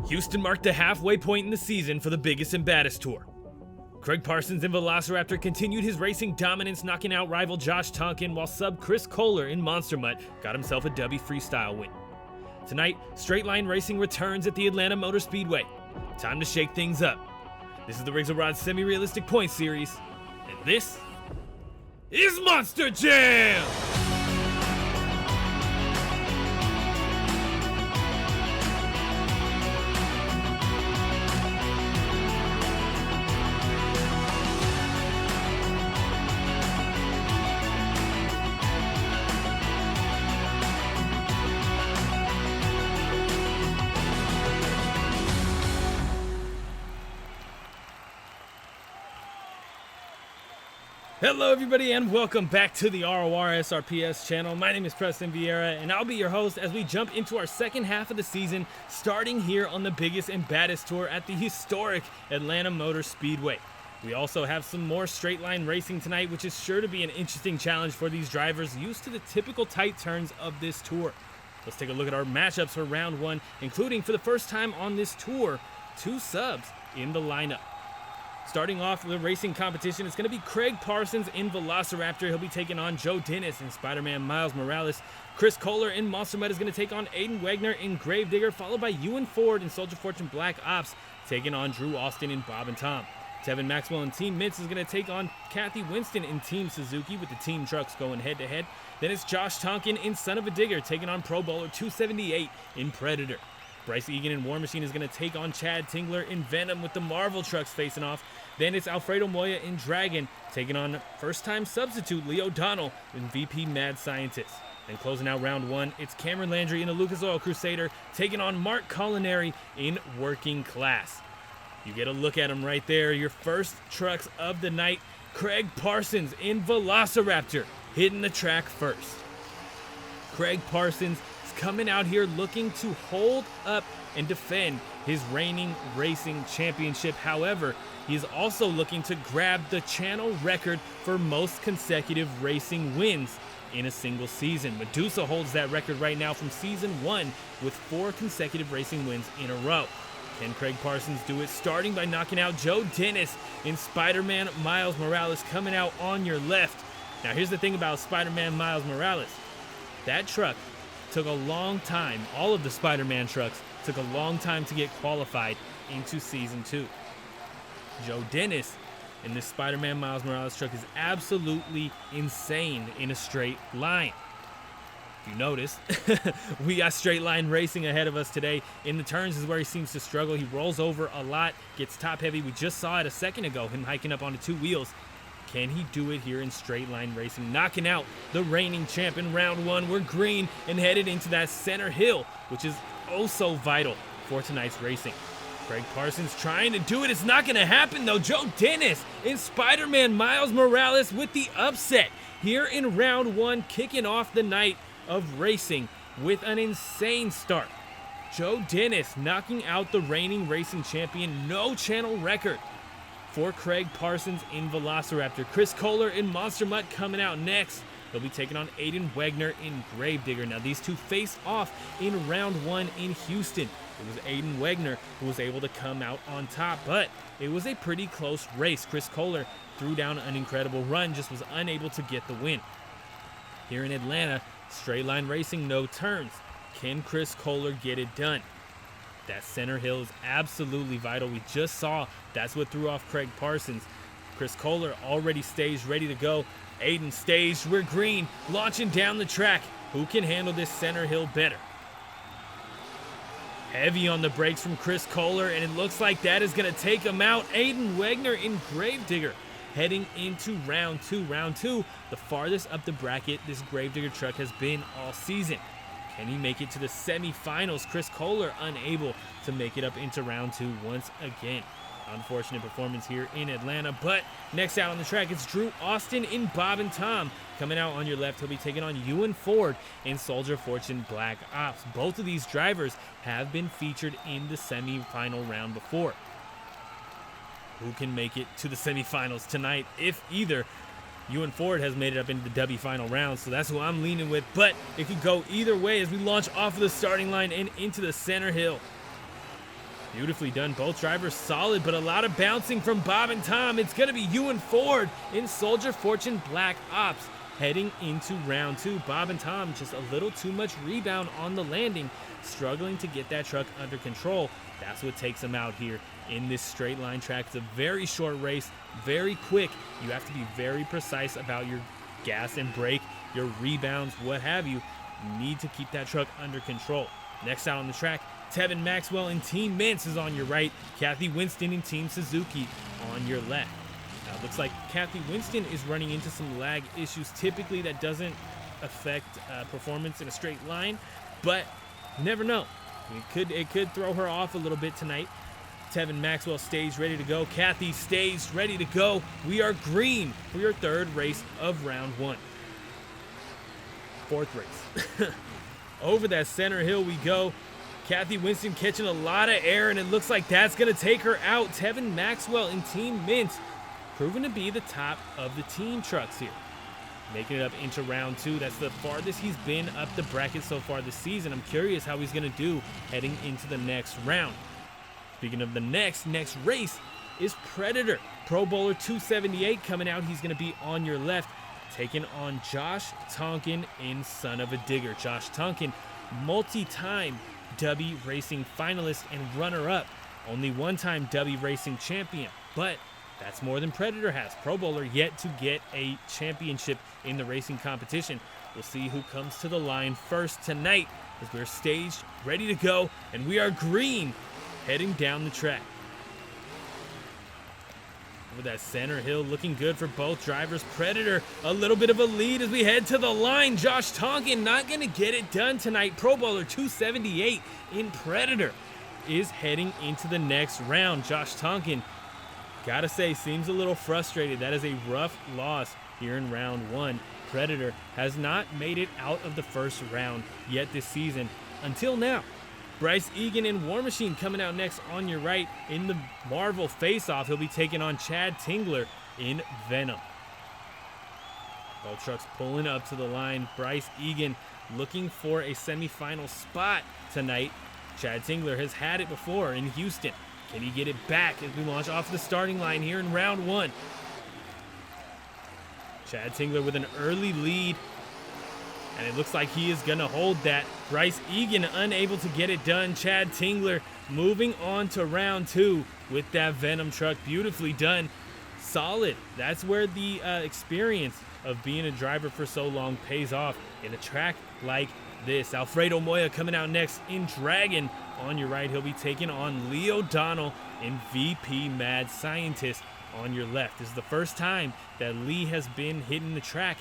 Houston marked the halfway point in the season for the biggest and baddest tour. Kraig Parsons in Velociraptor continued his racing dominance, knocking out rival Josh Tonkin, while sub Chris Kohler in Monster Mutt got himself a Dubby freestyle win. Tonight, straight line racing returns at the Atlanta Motor Speedway. Time to shake things up. This is the Rorsrps semi-realistic points series, and this is Monster Jam! Hello everybody and welcome back to the Rorsrps channel. My name is Preston Vieira and I'll be your host as we jump into our second half of the season, starting here on the biggest and baddest tour at the historic Atlanta Motor Speedway. We also have some more straight line racing tonight, which is sure to be an interesting challenge for these drivers used to the typical tight turns of this tour. Let's take a look at our matchups for round one, including for the first time on this tour, two subs in the lineup. Starting off the racing competition, it's going to be Kraig Parsons in Velociraptor. He'll be taking on Joe Dennis in Spider-Man Miles Morales. Chris Kohler in Monster Mutt is going to take on Aiden Wegner in Gravedigger, followed by Ewan Ford in Soldier Fortune Black Ops, taking on Drew Austin in Bob and Tom. Tevin Maxwell in Team Meents is going to take on Kathy Winston in Team Suzuki, with the team trucks going head-to-head. Then it's Josh Tonkin in Son of a Digger, taking on Pro Bowler 278 in Predator. Bryce Eagan in War Machine is going to take on Chad Tingler in Venom, with the Marvel trucks facing off. Then it's Alfredo Moya in Dragon, taking on first-time substitute Lee O'Donnell in VP Mad Scientist. Then closing out round one, it's Cameron Landry in the Lucas Oil Crusader, taking on Mark Culinary in Working Class. You get a look at them right there. Your first trucks of the night, Kraig Parsons in Velociraptor, hitting the track first. Kraig Parsons coming out here looking to hold up and defend his reigning racing championship. However, he is also looking to grab the channel record for most consecutive racing wins in a single season. Madusa holds that record right now from season 1 with 4 consecutive racing wins in a row. Can Kraig Parsons do it? Starting by knocking out Joe Dennis in Spider-Man Miles Morales, coming out on your left. Now here's the thing about Spider-Man Miles Morales. That truck took a long time, all of the Spider-Man trucks took a long time to get qualified into Season 2. Joe Dennis in this Spider-Man Miles Morales truck is absolutely insane in a straight line. If you notice, we got straight line racing ahead of us today. In the turns is where he seems to struggle. He rolls over a lot, gets top heavy. We just saw it a second ago, him hiking up onto 2 wheels. Can he do it here in straight line racing? Knocking out the reigning champ in round one. We're green and headed into that center hill, which is oh so vital for tonight's racing. Kraig Parsons trying to do it. It's not going to happen though. Joe Dennis in Spider-Man Miles Morales with the upset here in round one, kicking off the night of racing with an insane start. Joe Dennis knocking out the reigning racing champion, no channel record for Kraig Parsons in Velociraptor. Chris Kohler in Monster Mutt coming out next. They'll be taking on Aiden Wegner in Gravedigger. Now these two face off in round one in Houston. It was Aiden Wegner who was able to come out on top, but it was a pretty close race. Chris Kohler threw down an incredible run, just was unable to get the win. Here in Atlanta, straight line racing, no turns. Can Chris Kohler get it done? That center hill is absolutely vital. We just saw that's what threw off Kraig Parsons. Chris Kohler already staged, ready to go. Aiden staged, we're green, launching down the track. Who can handle this center hill better? Heavy on the brakes from Chris Kohler, and it looks like that is going to take him out. Aiden Wegner in Gravedigger heading into round two. Round two, the farthest up the bracket this Gravedigger truck has been all season. Can he make it to the semifinals? Chris Kohler unable to make it up into round two once again. Unfortunate performance here in Atlanta, but next out on the track, it's Drew Austin in Bob and Tom. Coming out on your left, he'll be taking on Ewan Ford in Soldier Fortune Black Ops. Both of these drivers have been featured in the semifinal round before. Who can make it to the semifinals tonight? If either Ewan Ford has made it up into the Dubby final round, so that's who I'm leaning with. But it could go either way as we launch off of the starting line and into the center hill. Beautifully done. Both drivers solid, but a lot of bouncing from Bob and Tom. It's going to be Ewan Ford in Soldier Fortune Black Ops heading into round 2. Bob and Tom just a little too much rebound on the landing, struggling to get that truck under control. That's what takes them out here in this straight line track. It's a very short race, very quick. You have to be very precise about your gas and brake, your rebounds, what have you. You need to keep that truck under control. Next out on the track, Tevin Maxwell in Team Meents is on your right. Kathy Winston in Team Suzuki on your left. Now it looks like Kathy Winston is running into some lag issues. Typically that doesn't affect performance in a straight line, but you never know. It could throw her off a little bit tonight. Tevin Maxwell stays ready to go. Kathy stays ready to go. We are green for your 3rd race of round 1. 4th race. Over that center hill we go. Kathy Winston catching a lot of air, and it looks like that's going to take her out. Tevin Maxwell in Team Meents, proven to be the top of the team trucks here. Making it up into round 2. That's the farthest he's been up the bracket so far this season. I'm curious how he's going to do heading into the next round. Speaking of the next race is Predator. Pro Bowler 278 coming out. He's going to be on your left, taking on Josh Tonkin in Son of a Digger. Josh Tonkin, multi-time Dubby Racing finalist and runner-up. Only one-time Dubby Racing champion, but that's more than Predator has. Pro Bowler yet to get a championship in the racing competition. We'll see who comes to the line first tonight as we're staged, ready to go, and we are green heading down the track. Over that center hill, looking good for both drivers. Predator, a little bit of a lead as we head to the line. Josh Tonkin not going to get it done tonight. Pro Bowler 278 in Predator is heading into the next round. Josh Tonkin, gotta say, seems a little frustrated. That is a rough loss here in round 1. Predator has not made it out of the first round yet this season until now. Bryce Eagan in War Machine coming out next on your right in the Marvel face-off. He'll be taking on Chad Tingler in Venom. Both trucks pulling up to the line. Bryce Eagan looking for a semifinal spot tonight. Chad Tingler has had it before in Houston. Can he get it back as we launch off the starting line here in round 1? Chad Tingler with an early lead, and it looks like he is going to hold that. Bryce Eagan unable to get it done. Chad Tingler moving on to round 2 with that Venom truck. Beautifully done. Solid. That's where the experience of being a driver for so long pays off in a track like this. Alfredo Moya coming out next in Dragon. On your right, he'll be taking on Lee O'Donnell in VP Mad Scientist on your left. This is the first time that Lee has been hitting the track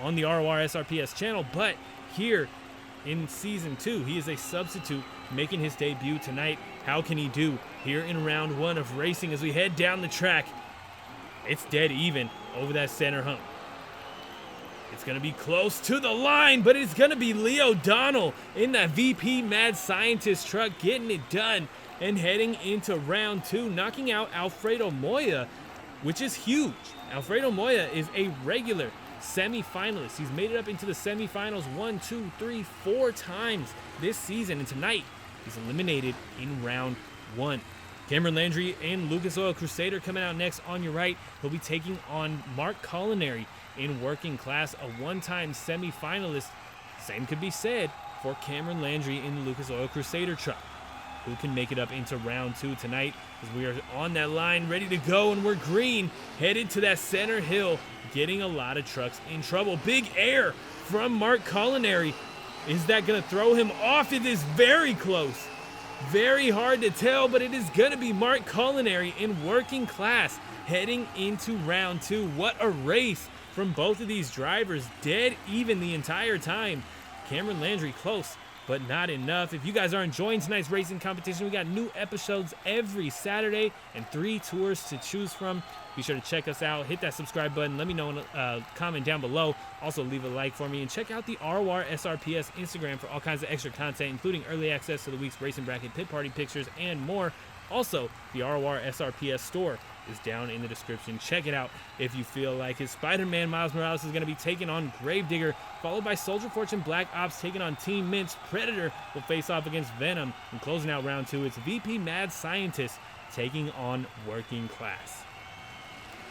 on the RORSRPS channel, but here in Season 2, he is a substitute making his debut tonight. How can he do here in round 1 of racing as we head down the track? It's dead even over that center hump. It's going to be close to the line, but it's going to be Lee O'Donnell in that VP Mad Scientist truck getting it done and heading into round 2, knocking out Alfredo Moya, which is huge. Alfredo Moya is a regular semi-finalist. He's made it up into the semifinals 1, 2, 3, 4 times this season, and tonight he's eliminated in round 1. Cameron Landry and Lucas Oil Crusader coming out next on your right. He'll be taking on Mark Culinary in Working Class, a one-time semi-finalist. Same could be said for Cameron Landry in the Lucas Oil Crusader truck. Who can make it up into round 2 tonight as we are on that line ready to go, and we're green headed to that center hill, getting a lot of trucks in trouble. Big air from Mark Culinary. Is that going to throw him off? It is very close. Very hard to tell, but it is going to be Mark Culinary in Working Class heading into round 2. What a race from both of these drivers. Dead even the entire time. Cameron Landry close, but not enough. If you guys are enjoying tonight's racing competition, we got new episodes every Saturday and 3 tours to choose from. Be sure to check us out. Hit that subscribe button. Let me know in a comment down below. Also, leave a like for me. And check out the RORSRPS Instagram for all kinds of extra content, including early access to the week's racing bracket, pit party pictures, and more. Also, the RORSRPS store is down in the description. Check it out if you feel like it. Spider-Man Miles Morales is going to be taking on Gravedigger, followed by Soldier Fortune Black Ops taking on Team Meents. Predator will face off against Venom. And closing out round 2, it's VP Mad Scientist taking on Working Class.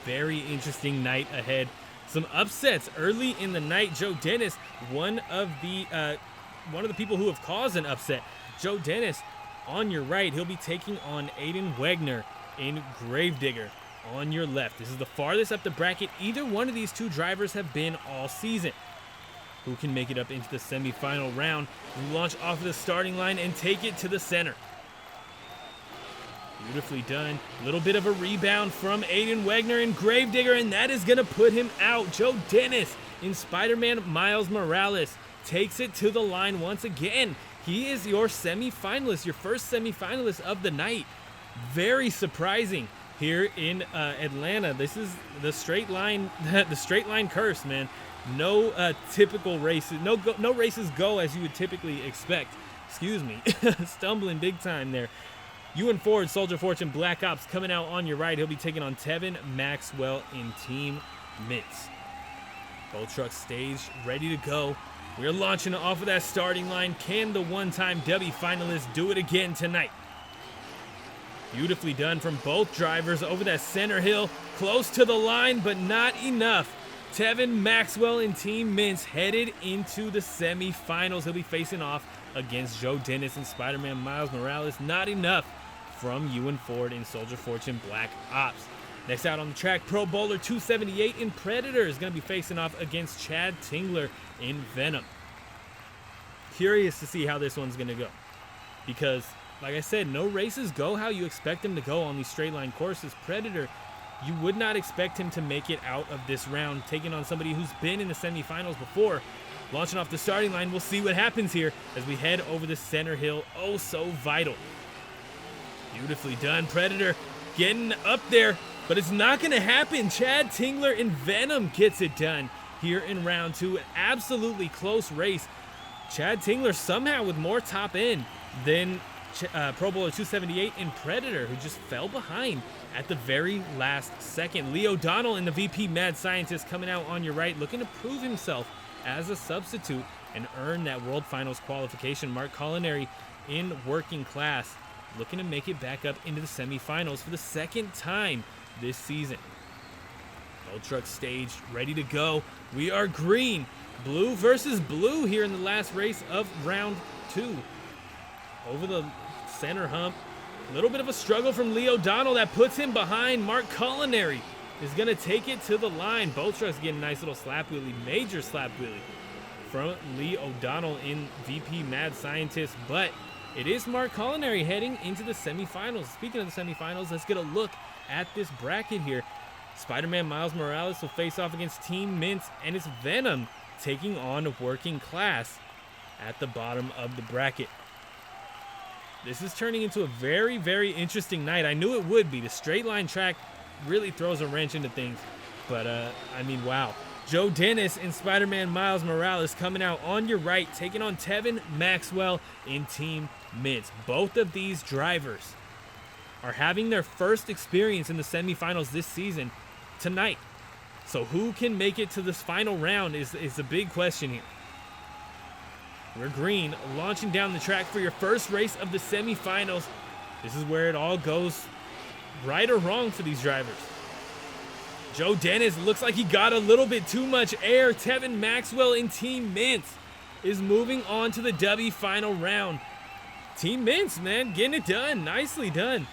Very interesting night ahead. Some upsets early in the night. Joe Dennis, one of the people who have caused an upset. Joe Dennis, on your right, he'll be taking on Aiden Wegner in Gravedigger. On your left, this is the farthest up the bracket either one of these two drivers have been all season. Who can make it up into the semifinal round? We launch off of the starting line and take it to the center. Beautifully done. A little bit of a rebound from Aiden Wegner in Gravedigger, and that is going to put him out. Joe Dennis in Spider-Man Miles Morales takes it to the line once again. He is your semifinalist, your first semifinalist of the night. Very surprising here in Atlanta. This is the straight line, the straight line curse, man. No typical races, no races go as you would typically expect. Excuse me, stumbling big time there. Ewan Ford, Soldier Fortune Black Ops coming out on your right. He'll be taking on Tevin Maxwell in Team Meents. Both trucks staged, ready to go. We're launching off of that starting line. Can the one-time Dubby finalists do it again tonight? Beautifully done from both drivers over that center hill. Close to the line, but not enough. Tevin Maxwell and Team Meents headed into the semifinals. He'll be facing off against Joe Dennis and Spider-Man Miles Morales. Not enough from Ewan Ford and Soldier Fortune Black Ops. Next out on the track, Pro Bowler 278 in Predator is going to be facing off against Chad Tingler in Venom. Curious to see how this one's going to go. Because, like I said, no races go how you expect them to go on these straight line courses. Predator, you would not expect him to make it out of this round, taking on somebody who's been in the semifinals before. Launching off the starting line, we'll see what happens here as we head over the center hill. Oh, so vital. Beautifully done. Predator getting up there, but it's not going to happen. Chad Tingler in Venom gets it done here in round 2. An absolutely close race. Chad Tingler somehow with more top end than Pro Bowler 278 in Predator, who just fell behind at the very last second. Lee O'Donnell in the VP Mad Scientist coming out on your right, looking to prove himself as a substitute and earn that World Finals qualification. Mark Culinary in Working Class, looking to make it back up into the semifinals for the second time this season. Both trucks staged, ready to go. We are green. Blue versus blue here in the last race of round 2. Over the center hump. A little bit of a struggle from Lee O'Donnell that puts him behind. Mark Culinary is going to take it to the line. Both trucks getting a nice little slap wheelie, major slap wheelie from Lee O'Donnell in VP Mad Scientist. But it is Mark Culinary heading into the semifinals. Speaking of the semifinals, let's get a look at this bracket here. Spider-Man Miles Morales will face off against Team Meents, and it's Venom taking on Working Class at the bottom of the bracket. This is turning into a very, very interesting night. I knew it would be. The straight line track really throws a wrench into things. But, I mean, wow. Joe Dennis and Spider-Man Miles Morales coming out on your right, taking on Tevin Maxwell in Team Meents. Both of these drivers are having their first experience in the semifinals this season tonight. So who can make it to this final round is the big question here. We're green, launching down the track for your first race of the semifinals. This is where it all goes right or wrong for these drivers. Joe Dennis looks like he got a little bit too much air. Tevin Maxwell in Team Meents is moving on to the Dubby final round. Team Meents, man, getting it done. Nicely done.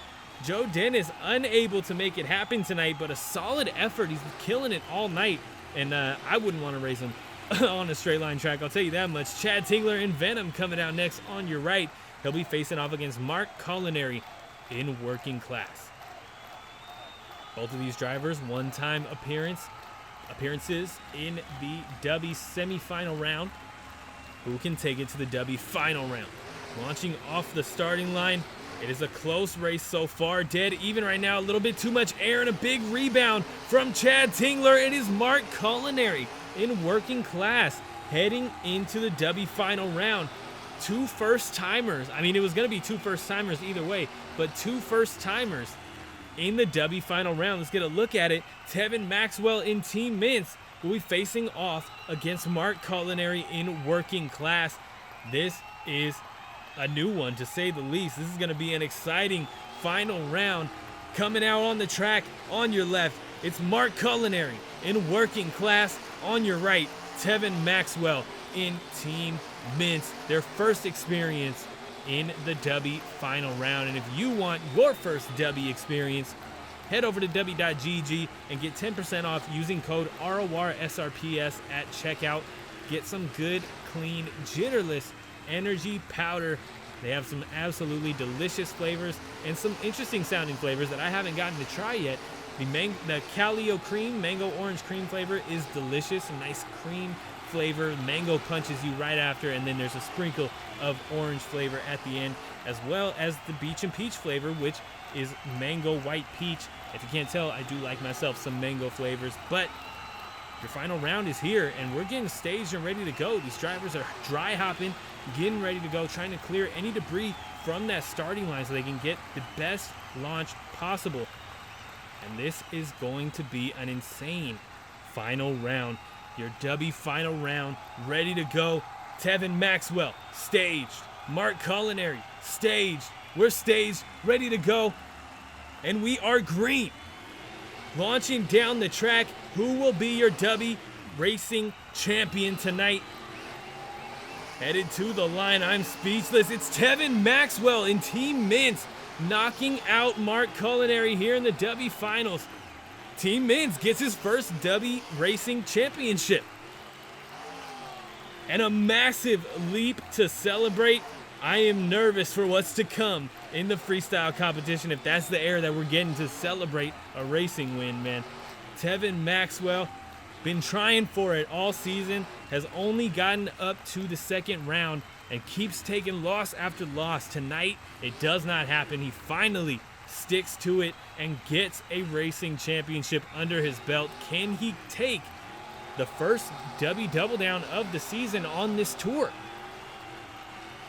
Joe Dennis unable to make it happen tonight, but a solid effort. He's killing it all night, and I wouldn't want to race him on a straight line track, I'll tell you that much. Chad Tingler and Venom coming out next on your right. He'll be facing off against Mark Culinary in Working Class. Both of these drivers, one-time appearances in the Dubby semifinal round. Who can take it to the Dubby final round? Launching off the starting line. It is a close race so far. Dead even right now. A little bit too much air and a big rebound from Chad Tingler. It is Mark Culinary in Working Class heading into the Dubby final round. Two first-timers. I mean, it was going to be two first-timers either way, but two first-timers in the Dubby final round. Let's get a look at it. Tevin Maxwell in Team Meents will be facing off against Mark Culinary in Working Class. This is a new one, to say the least. This is going to be an exciting final round. Coming out on the track, on your left, it's Mark Culinary in Working Class. On your right, Tevin Maxwell in Team Meents. Their first experience in the Dubby final round. And if you want your first Dubby experience, head over to dubby.gg and get 10% off using code RORSRPS at checkout. Get some good, clean, jitterless energy powder. They have some absolutely delicious flavors and some interesting sounding flavors that I haven't gotten to try yet. The Calio cream, mango orange cream flavor is delicious. A nice cream flavor. Mango punches you right after, and then there's a sprinkle of orange flavor at the end, as well as the beach and peach flavor, which is mango white peach. If you can't tell, I do like myself some mango flavors. But your final round is here, and we're getting staged and ready to go. These drivers are dry hopping, getting ready to go, trying to clear any debris from that starting line so they can get the best launch possible. And this is going to be an insane final round. Your Dubby final round, ready to go. Tevin Maxwell, staged. Mark Culinary, staged. We're staged, ready to go. And we are green. Launching down the track, who will be your Dubby racing champion tonight? Headed to the line, I'm speechless. It's Tevin Maxwell in Team Meents, knocking out Mark Culinary here in the Dubby finals. Team Meents gets his first Dubby racing championship. And a massive leap to celebrate. I am nervous for what's to come in the freestyle competition, if that's the air that we're getting to celebrate a racing win, man. Tevin Maxwell, been trying for it all season, has only gotten up to the second round and keeps taking loss after loss. Tonight, it does not happen. He finally sticks to it and gets a racing championship under his belt. Can he take the first Dubby Double Down of the season on this tour?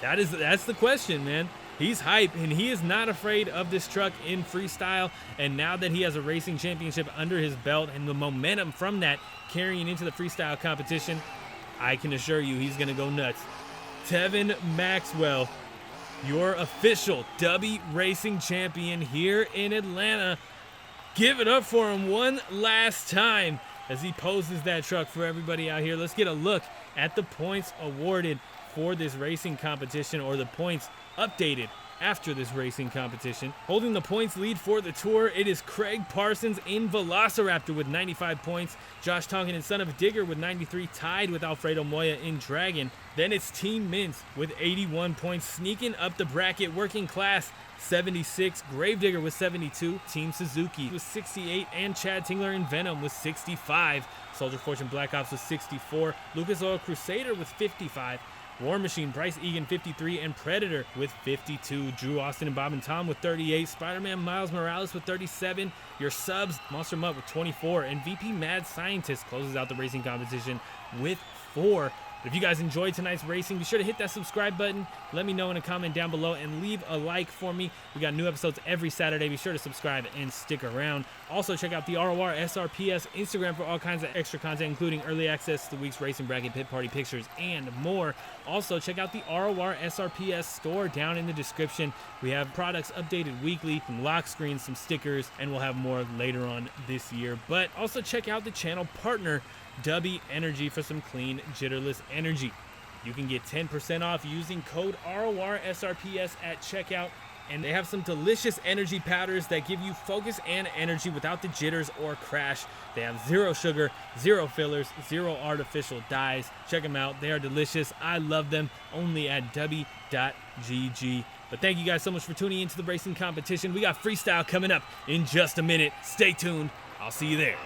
That's the question, man. He's hype, and he is not afraid of this truck in freestyle. And now that he has a racing championship under his belt and the momentum from that carrying into the freestyle competition, I can assure you he's going to go nuts. Tevin Maxwell, your official Dubby racing champion here in Atlanta. Give it up for him one last time as he poses that truck for everybody out here. Let's get a look at the points awarded for this racing competition, or the points updated after this racing competition. Holding the points lead for the tour, it is Kraig Parsons in Velociraptor with 95 points. Josh Tonkin and Son of a Digger with 93, tied with Alfredo Moya in Dragon. Then it's Team Meents with 81 points, sneaking up the bracket. Working Class 76, Gravedigger with 72, Team Suzuki with 68, and Chad Tingler and Venom with 65. Soldier Fortune Black Ops with 64, Lucas Oil Crusader with 55, War Machine, Bryce, Eagan 53, and Predator with 52. Drew Austin and Bob and Tom with 38. Spider-Man Miles Morales with 37. Your subs, Monster Mutt with 24. And VP Mad Scientist closes out the racing competition with 4. But if you guys enjoyed tonight's racing, be sure to hit that subscribe button. Let me know in a comment down below and leave a like for me. We got new episodes every Saturday. Be sure to subscribe and stick around. Also, check out the Rorsrps Instagram for all kinds of extra content, including early access to the week's racing bracket, pit party pictures, and more. Also, check out the Rorsrps store down in the description. We have products updated weekly, some lock screens, some stickers, and we'll have more later on this year. But also check out the channel partner, Dubby Energy, for some clean, jitterless energy. You can get 10% off using code RORSRPS at checkout, and they have some delicious energy powders that give you focus and energy without the jitters or crash. They have 0 sugar, 0 fillers, 0 artificial dyes. Check them out. They are delicious. I love them. Only at dubby.gg. But thank you guys so much for tuning into the racing competition. We got freestyle coming up in just a minute. Stay tuned. I'll see you there.